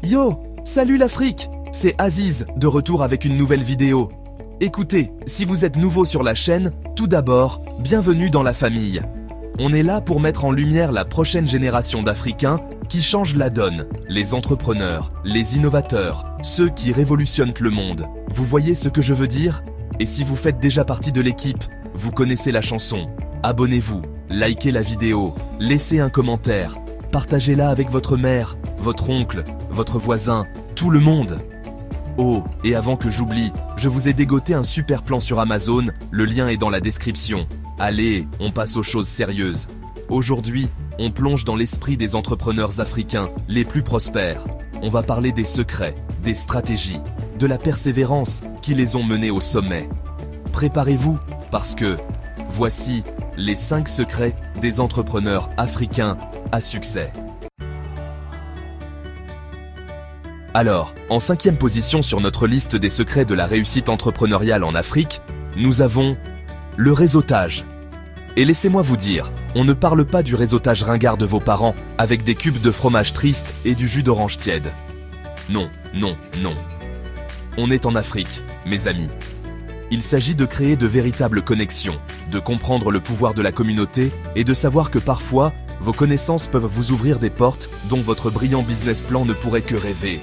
Yo, salut l'Afrique! C'est Aziz, de retour avec une nouvelle vidéo. Écoutez, si vous êtes nouveau sur la chaîne, tout d'abord, bienvenue dans la famille. On est là pour mettre en lumière la prochaine génération d'Africains qui changent la donne, les entrepreneurs, les innovateurs, ceux qui révolutionnent le monde. Vous voyez ce que je veux dire? Et si vous faites déjà partie de l'équipe, vous connaissez la chanson. Abonnez-vous, likez la vidéo, laissez un commentaire, partagez-la avec votre mère, votre oncle, votre voisin, tout le monde. Oh, et avant que j'oublie, je vous ai dégoté un super plan sur Amazon, le lien est dans la description. Allez, on passe aux choses sérieuses. Aujourd'hui, on plonge dans l'esprit des entrepreneurs africains les plus prospères. On va parler des secrets, des stratégies, de la persévérance qui les ont menés au sommet. Préparez-vous, parce que voici les 5 secrets des entrepreneurs africains à succès. Alors, en 5e position sur notre liste des secrets de la réussite entrepreneuriale en Afrique, nous avons le réseautage. Et laissez-moi vous dire, on ne parle pas du réseautage ringard de vos parents avec des cubes de fromage triste et du jus d'orange tiède. Non, non, non. On est en Afrique, mes amis. Il s'agit de créer de véritables connexions, de comprendre le pouvoir de la communauté et de savoir que parfois, vos connaissances peuvent vous ouvrir des portes dont votre brillant business plan ne pourrait que rêver.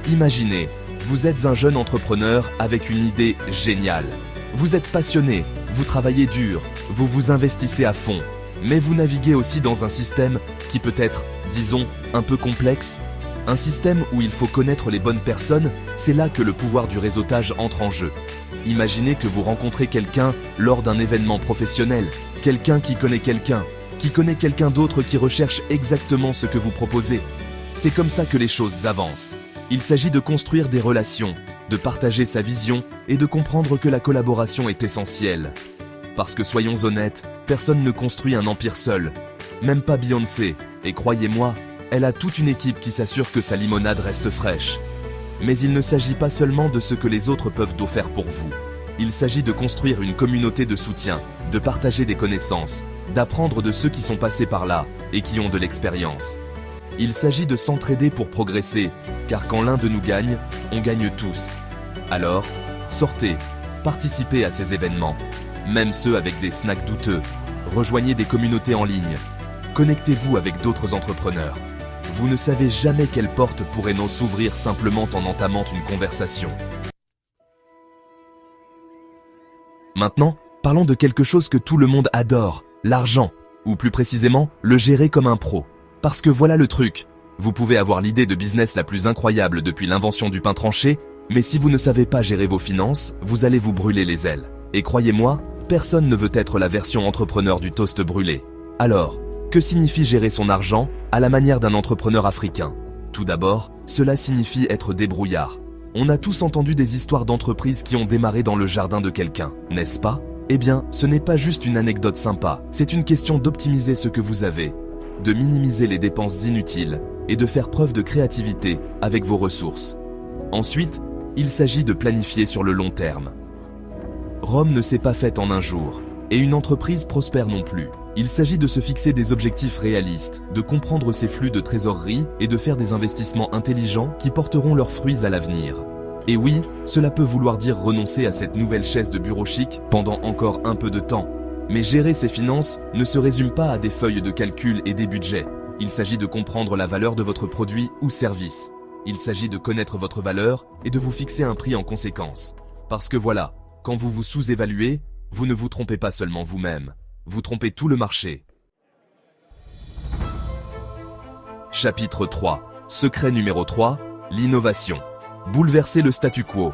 Imaginez, vous êtes un jeune entrepreneur avec une idée géniale. Vous êtes passionné, vous travaillez dur, vous vous investissez à fond, mais vous naviguez aussi dans un système qui peut être, disons, un peu complexe. Un système où il faut connaître les bonnes personnes, c'est là que le pouvoir du réseautage entre en jeu. Imaginez que vous rencontrez quelqu'un lors d'un événement professionnel, quelqu'un qui connaît quelqu'un d'autre qui recherche exactement ce que vous proposez. C'est comme ça que les choses avancent. Il s'agit de construire des relations, de partager sa vision et de comprendre que la collaboration est essentielle. Parce que soyons honnêtes, personne ne construit un empire seul. Même pas Beyoncé, et croyez-moi, elle a toute une équipe qui s'assure que sa limonade reste fraîche. Mais il ne s'agit pas seulement de ce que les autres peuvent offrir pour vous. Il s'agit de construire une communauté de soutien, de partager des connaissances, d'apprendre de ceux qui sont passés par là et qui ont de l'expérience. Il s'agit de s'entraider pour progresser, car quand l'un de nous gagne, on gagne tous. Alors, sortez, participez à ces événements, même ceux avec des snacks douteux. Rejoignez des communautés en ligne. Connectez-vous avec d'autres entrepreneurs. Vous ne savez jamais quelle porte pourrait nous s'ouvrir simplement en entamant une conversation. Maintenant, parlons de quelque chose que tout le monde adore, l'argent, ou plus précisément, le gérer comme un pro. Parce que voilà le truc, vous pouvez avoir l'idée de business la plus incroyable depuis l'invention du pain tranché, mais si vous ne savez pas gérer vos finances, vous allez vous brûler les ailes. Et croyez-moi, personne ne veut être la version entrepreneur du toast brûlé. Alors, que signifie gérer son argent à la manière d'un entrepreneur africain? Tout d'abord, cela signifie être débrouillard. On a tous entendu des histoires d'entreprises qui ont démarré dans le jardin de quelqu'un, n'est-ce pas? Eh bien, ce n'est pas juste une anecdote sympa, c'est une question d'optimiser ce que vous avez, de minimiser les dépenses inutiles et de faire preuve de créativité avec vos ressources. Ensuite, il s'agit de planifier sur le long terme. Rome ne s'est pas faite en un jour, et une entreprise prospère non plus. Il s'agit de se fixer des objectifs réalistes, de comprendre ses flux de trésorerie et de faire des investissements intelligents qui porteront leurs fruits à l'avenir. Et oui, cela peut vouloir dire renoncer à cette nouvelle chaise de bureau chic pendant encore un peu de temps. Mais gérer ses finances ne se résume pas à des feuilles de calcul et des budgets. Il s'agit de comprendre la valeur de votre produit ou service. Il s'agit de connaître votre valeur et de vous fixer un prix en conséquence. Parce que voilà, quand vous vous sous-évaluez, vous ne vous trompez pas seulement vous-même, vous trompez tout le marché. Chapitre 3. Secret numéro 3, l'innovation. Bouleverser le statu quo.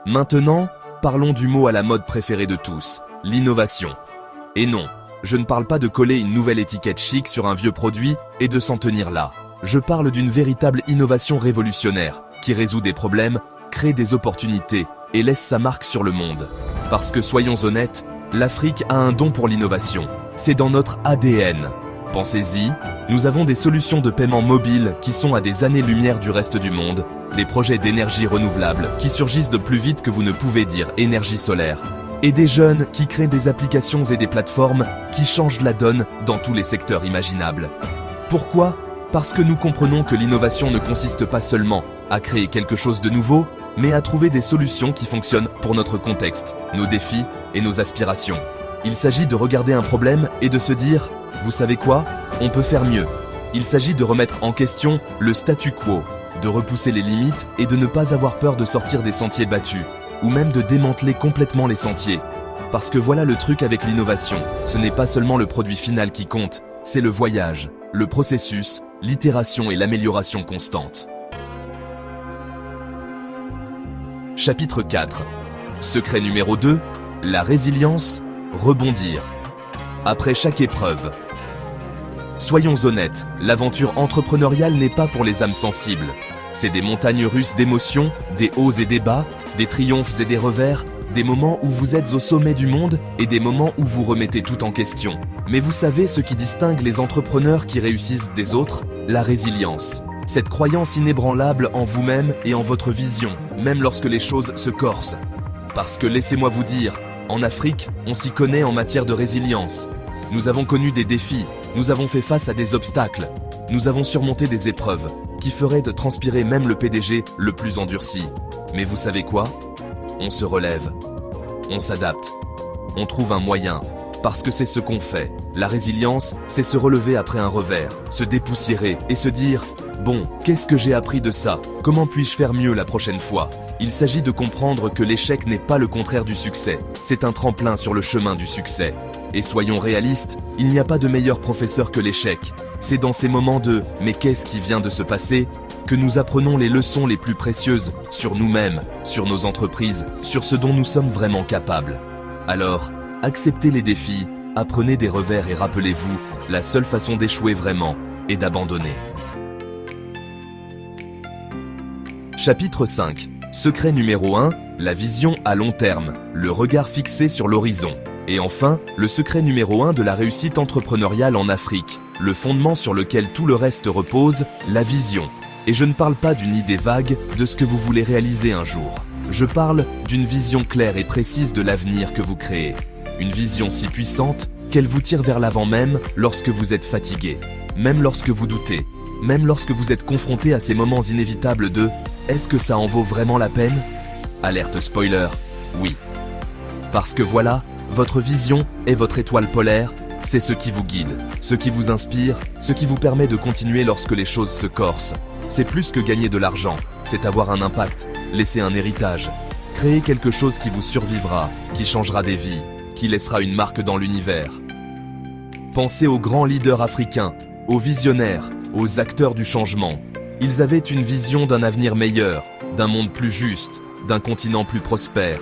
Maintenant, parlons du mot à la mode préféré de tous, l'innovation. Et non, je ne parle pas de coller une nouvelle étiquette chic sur un vieux produit et de s'en tenir là. Je parle d'une véritable innovation révolutionnaire, qui résout des problèmes, crée des opportunités et laisse sa marque sur le monde. Parce que soyons honnêtes, l'Afrique a un don pour l'innovation. C'est dans notre ADN. Pensez-y, nous avons des solutions de paiement mobile qui sont à des années-lumière du reste du monde, des projets d'énergie renouvelable qui surgissent de plus vite que vous ne pouvez dire énergie solaire, et des jeunes qui créent des applications et des plateformes qui changent la donne dans tous les secteurs imaginables. Pourquoi ? Parce que nous comprenons que l'innovation ne consiste pas seulement à créer quelque chose de nouveau, mais à trouver des solutions qui fonctionnent pour notre contexte, nos défis et nos aspirations. Il s'agit de regarder un problème et de se dire « Vous savez quoi ? On peut faire mieux ». Il s'agit de remettre en question le statu quo, de repousser les limites et de ne pas avoir peur de sortir des sentiers battus, ou même de démanteler complètement les sentiers. Parce que voilà le truc avec l'innovation, ce n'est pas seulement le produit final qui compte, c'est le voyage, le processus, l'itération et l'amélioration constante. Chapitre 4. Secret numéro 2. La résilience, rebondir. Après chaque épreuve. Soyons honnêtes, l'aventure entrepreneuriale n'est pas pour les âmes sensibles. C'est des montagnes russes d'émotions, des hauts et des bas, des triomphes et des revers, des moments où vous êtes au sommet du monde et des moments où vous remettez tout en question. Mais vous savez ce qui distingue les entrepreneurs qui réussissent des autres ? La résilience. Cette croyance inébranlable en vous-même et en votre vision, même lorsque les choses se corsent. Parce que laissez-moi vous dire, en Afrique, on s'y connaît en matière de résilience. Nous avons connu des défis, nous avons fait face à des obstacles, nous avons surmonté des épreuves qui feraient de transpirer même le PDG le plus endurci. Mais vous savez quoi ? On se relève, on s'adapte, on trouve un moyen, parce que c'est ce qu'on fait. La résilience, c'est se relever après un revers, se dépoussiérer et se dire « Bon, qu'est-ce que j'ai appris de ça ? Comment puis-je faire mieux la prochaine fois ?» Il s'agit de comprendre que l'échec n'est pas le contraire du succès, c'est un tremplin sur le chemin du succès. Et soyons réalistes, il n'y a pas de meilleur professeur que l'échec. C'est dans ces moments de « mais qu'est-ce qui vient de se passer ?» que nous apprenons les leçons les plus précieuses sur nous-mêmes, sur nos entreprises, sur ce dont nous sommes vraiment capables. Alors, acceptez les défis, apprenez des revers et rappelez-vous, la seule façon d'échouer vraiment est d'abandonner. Chapitre 5. Secret numéro 1. La vision à long terme, le regard fixé sur l'horizon. Et enfin, le secret numéro 1 de la réussite entrepreneuriale en Afrique, le fondement sur lequel tout le reste repose, la vision. Et je ne parle pas d'une idée vague de ce que vous voulez réaliser un jour. Je parle d'une vision claire et précise de l'avenir que vous créez. Une vision si puissante qu'elle vous tire vers l'avant même lorsque vous êtes fatigué, même lorsque vous doutez, même lorsque vous êtes confronté à ces moments inévitables de « Est-ce que ça en vaut vraiment la peine ?» Alerte spoiler, oui. Parce que voilà, votre vision est votre étoile polaire, c'est ce qui vous guide, ce qui vous inspire, ce qui vous permet de continuer lorsque les choses se corsent. C'est plus que gagner de l'argent, c'est avoir un impact, laisser un héritage, créer quelque chose qui vous survivra, qui changera des vies, qui laissera une marque dans l'univers. Pensez aux grands leaders africains, aux visionnaires, aux acteurs du changement. Ils avaient une vision d'un avenir meilleur, d'un monde plus juste, d'un continent plus prospère.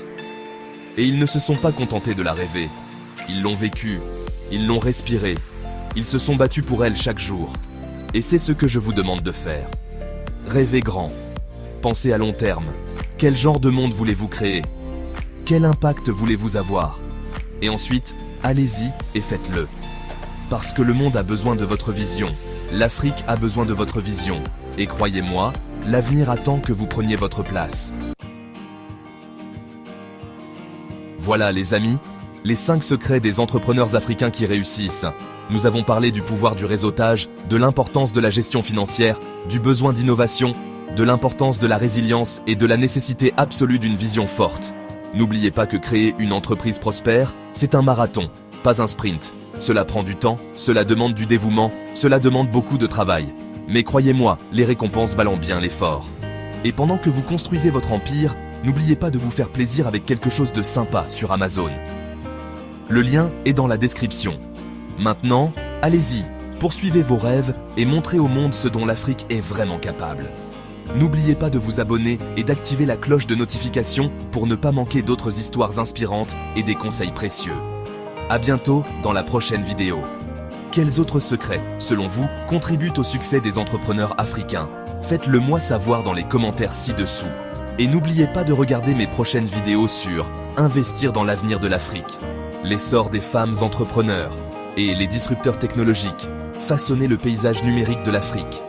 Et ils ne se sont pas contentés de la rêver. Ils l'ont vécue, ils l'ont respirée, ils se sont battus pour elle chaque jour. Et c'est ce que je vous demande de faire. Rêvez grand. Pensez à long terme. Quel genre de monde voulez-vous créer ? Quel impact voulez-vous avoir ? Et ensuite, allez-y et faites-le. Parce que le monde a besoin de votre vision. L'Afrique a besoin de votre vision. Et croyez-moi, l'avenir attend que vous preniez votre place. Voilà les amis, les 5 secrets des entrepreneurs africains qui réussissent. Nous avons parlé du pouvoir du réseautage, de l'importance de la gestion financière, du besoin d'innovation, de l'importance de la résilience et de la nécessité absolue d'une vision forte. N'oubliez pas que créer une entreprise prospère, c'est un marathon, pas un sprint. Cela prend du temps, cela demande du dévouement, cela demande beaucoup de travail. Mais croyez-moi, les récompenses valent bien l'effort. Et pendant que vous construisez votre empire, n'oubliez pas de vous faire plaisir avec quelque chose de sympa sur Amazon. Le lien est dans la description. Maintenant, allez-y, poursuivez vos rêves et montrez au monde ce dont l'Afrique est vraiment capable. N'oubliez pas de vous abonner et d'activer la cloche de notification pour ne pas manquer d'autres histoires inspirantes et des conseils précieux. À bientôt dans la prochaine vidéo. Quels autres secrets, selon vous, contribuent au succès des entrepreneurs africains ? Faites-le moi savoir dans les commentaires ci-dessous. Et n'oubliez pas de regarder mes prochaines vidéos sur Investir dans l'avenir de l'Afrique, l'essor des femmes entrepreneurs et les disrupteurs technologiques, façonner le paysage numérique de l'Afrique.